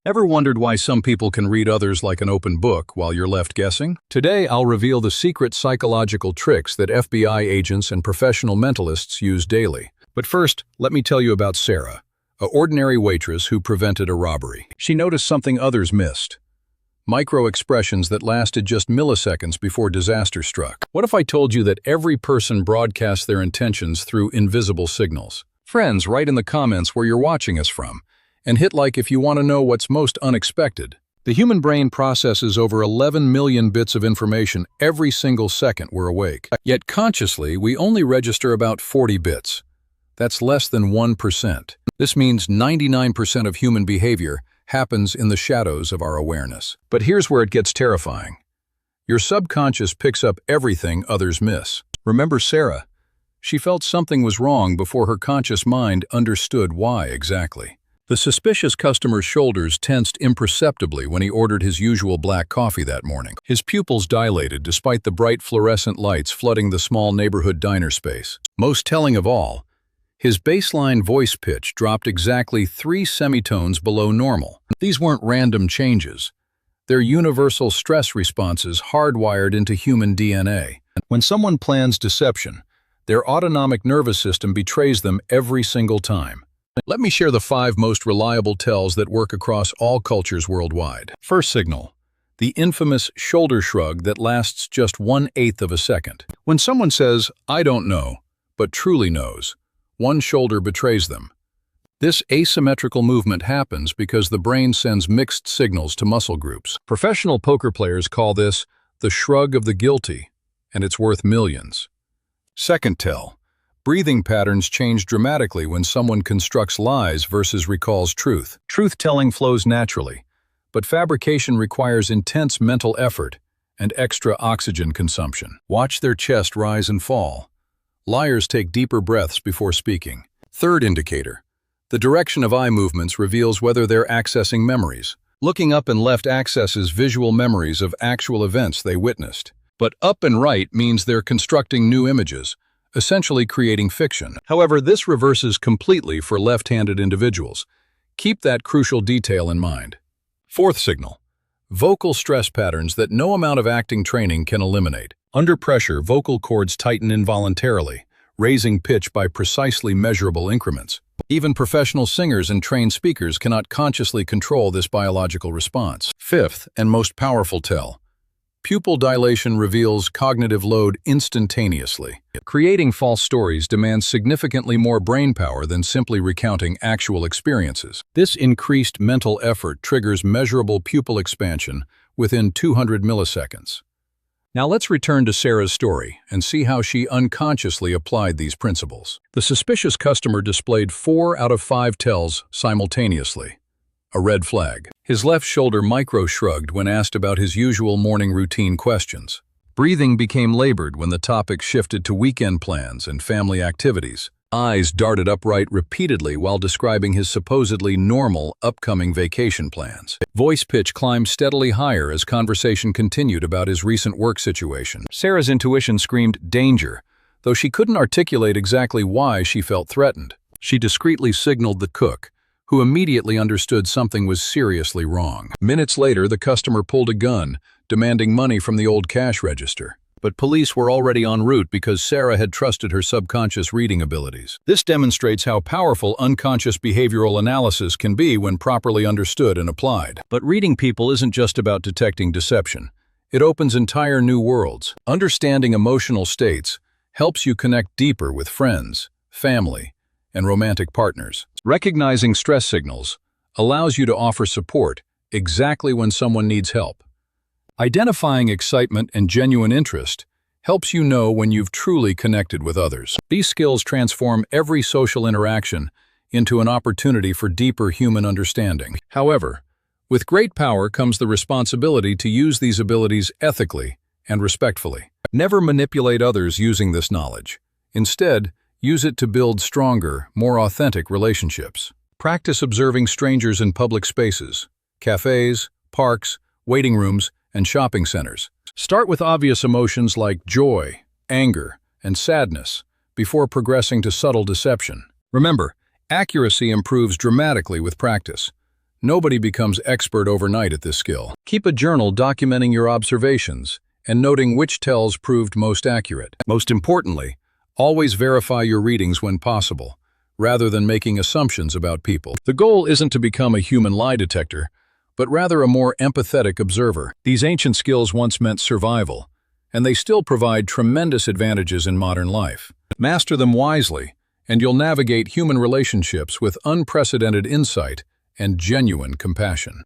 Ever wondered why some people can read others like an open book while you're left guessing? Today, I'll reveal the secret psychological tricks that FBI agents and professional mentalists use daily. But first, let me tell you about Sarah, an ordinary waitress who prevented a robbery. She noticed something others missed. Micro-expressions that lasted just milliseconds before disaster struck. What if I told you that every person broadcasts their intentions through invisible signals? Friends, write in the comments where you're watching us from, and hit like if you want to know what's most unexpected. The human brain processes over 11 million bits of information every single second we're awake. Yet consciously, we only register about 40 bits. That's less than 1%. This means 99% of human behavior happens in the shadows of our awareness. But here's where it gets terrifying. Your subconscious picks up everything others miss. Remember Sarah? She felt something was wrong before her conscious mind understood why exactly. The suspicious customer's shoulders tensed imperceptibly when he ordered his usual black coffee that morning. His pupils dilated despite the bright fluorescent lights flooding the small neighborhood diner space. Most telling of all, his baseline voice pitch dropped exactly 3 semitones below normal. These weren't random changes. They're universal stress responses hardwired into human DNA. When someone plans deception, their autonomic nervous system betrays them every single time. Let me share the 5 most reliable tells that work across all cultures worldwide. First signal, the infamous shoulder shrug that lasts just 1/8 of a second. When someone says, "I don't know," but truly knows, one shoulder betrays them. This asymmetrical movement happens because the brain sends mixed signals to muscle groups. Professional poker players call this the shrug of the guilty, and it's worth millions. Second tell, breathing patterns change dramatically when someone constructs lies versus recalls truth. Truth-telling flows naturally, but fabrication requires intense mental effort and extra oxygen consumption. Watch their chest rise and fall. Liars take deeper breaths before speaking. Third indicator, the direction of eye movements reveals whether they're accessing memories. Looking up and left accesses visual memories of actual events they witnessed. But up and right means they're constructing new images, essentially creating fiction. However, this reverses completely for left-handed individuals. Keep that crucial detail in mind. Fourth signal, vocal stress patterns that no amount of acting training can eliminate. Under pressure, vocal cords tighten involuntarily, raising pitch by precisely measurable increments. Even professional singers and trained speakers cannot consciously control this biological response. Fifth, and most powerful tell, pupil dilation reveals cognitive load instantaneously. Creating false stories demands significantly more brain power than simply recounting actual experiences. This increased mental effort triggers measurable pupil expansion within 200 milliseconds. Now let's return to Sarah's story and see how she unconsciously applied these principles. The suspicious customer displayed 4 out of 5 tells simultaneously. A red flag. His left shoulder micro-shrugged when asked about his usual morning routine questions. Breathing became labored when the topic shifted to weekend plans and family activities. Eyes darted upright repeatedly while describing his supposedly normal upcoming vacation plans. Voice pitch climbed steadily higher as conversation continued about his recent work situation. Sarah's intuition screamed danger, though she couldn't articulate exactly why she felt threatened. She discreetly signaled the cook, who immediately understood something was seriously wrong. Minutes later, the customer pulled a gun, demanding money from the old cash register. But police were already en route because Sarah had trusted her subconscious reading abilities. This demonstrates how powerful unconscious behavioral analysis can be when properly understood and applied. But reading people isn't just about detecting deception. It opens entire new worlds. Understanding emotional states helps you connect deeper with friends, family, and romantic partners. Recognizing stress signals allows you to offer support exactly when someone needs help. Identifying excitement and genuine interest helps you know when you've truly connected with others. These skills transform every social interaction into an opportunity for deeper human understanding. However, with great power comes the responsibility to use these abilities ethically and respectfully. Never manipulate others using this knowledge. Instead, use it to build stronger, more authentic relationships. Practice observing strangers in public spaces, cafes, parks, waiting rooms, and shopping centers. Start with obvious emotions like joy, anger, and sadness before progressing to subtle deception. Remember, accuracy improves dramatically with practice. Nobody becomes expert overnight at this skill. Keep a journal documenting your observations and noting which tells proved most accurate. Most importantly, always verify your readings when possible, rather than making assumptions about people. The goal isn't to become a human lie detector, but rather a more empathetic observer. These ancient skills once meant survival, and they still provide tremendous advantages in modern life. Master them wisely, and you'll navigate human relationships with unprecedented insight and genuine compassion.